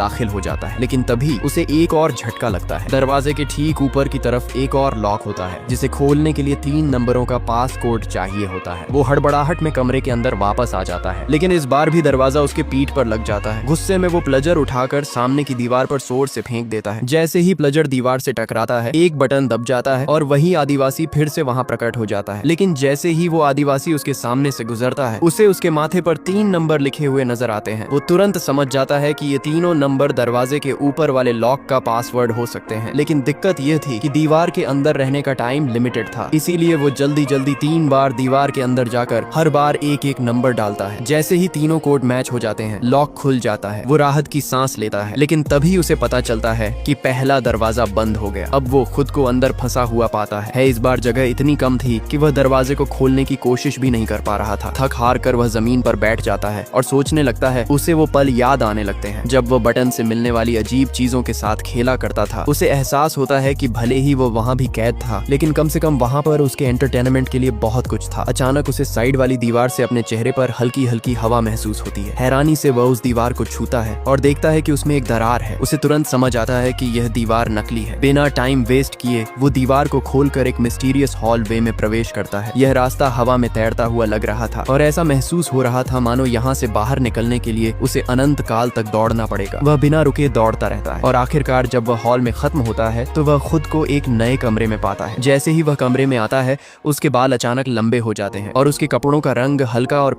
दाखिल हो जाता है, लेकिन तभी उसे एक और झटका लगता है। दरवाजे के ठीक ऊपर की तरफ एक और लॉक होता है, जिसे खोलने के लिए 3 नंबरों का पास कोड चाहिए होता है। वो हड़बड़ाहट में कमरे के अंदर वापस आ जाता है, लेकिन इस बार भी दरवाजा उसके पीठ पर लग जाता है। गुस्से में वो प्लजर उठाकर सामने की दीवार पर जोर से फेंक देता है। जैसे ही प्लजर दीवार से टकराता है, एक बटन दब जाता है और वही आदिवासी फिर से वहां प्रकट हो जाता है। लेकिन जैसे ही वो आदिवासी उसके सामने से गुजरता है, उसे उसके माथे पर 3 नंबर लिखे हुए नजर आते हैं। वो तुरंत समझ जाता है कि ये तीनों नंबर दरवाजे के ऊपर वाले लॉक का पासवर्ड हो सकते हैं। लेकिन दिक्कत ये थी कि दीवार के अंदर रहने का टाइम लिमिटेड था, इसीलिए वो जल्दी जल्दी 3 बार दीवार के अंदर जाकर हर बार एक एक नंबर डालता है। जैसे ही तीनों कोड मैच हो जाते हैं, लॉक खुल जाता है। वो राहत की सांस लेता है, लेकिन तभी उसे पता चलता है कि पहला दरवाजा बंद हो गया। अब वो खुद को अंदर फंसा हुआ पाता है। इस बार जगह इतनी कम थी कि वह दरवाजे को खोलने की कोशिश भी नहीं कर पा रहा था। थक हार कर वह जमीन पर बैठ जाता है और सोचने लगता है। उसे वो पल याद आने लगते हैं जब वो बटन से मिलने वाली अजीब चीजों के साथ खेला करता था। उसे एहसास होता है कि भले ही वो वहाँ भी कैद था, लेकिन कम से कम वहाँ पर उसके एंटरटेनमेंट के लिए बहुत कुछ था। अचानक उसे साइड वाली दीवार से अपने चेहरे पर हल्की हल्की हवा महसूस होती है। हैरानी से वह उस दीवार को छूता है और देखता है कि उसमें एक दरार है। उसे तुरंत समझ आता है कि यह दीवार नकली है। बिना टाइम वेस्ट किए वो दीवार को खोलकर एक मिस्टीरियस हॉल वे में प्रवेश करता है। यह रास्ता हवा में तैरता हुआ लग रहा था और ऐसा महसूस हो रहा था मानो यहाँ से बाहर निकलने के लिए उसे अनंत काल तक दौड़ना पड़ेगा। वह बिना रुके दौड़ता रहता है और आखिरकार जब वह हॉल में खत्म होता है तो वह खुद को एक नए कमरे में पाता है। जैसे ही वह कमरे में आता है, उसके बाल अचानक लंबे हो जाते हैं और उसके कपड़ों का रंग हल्का और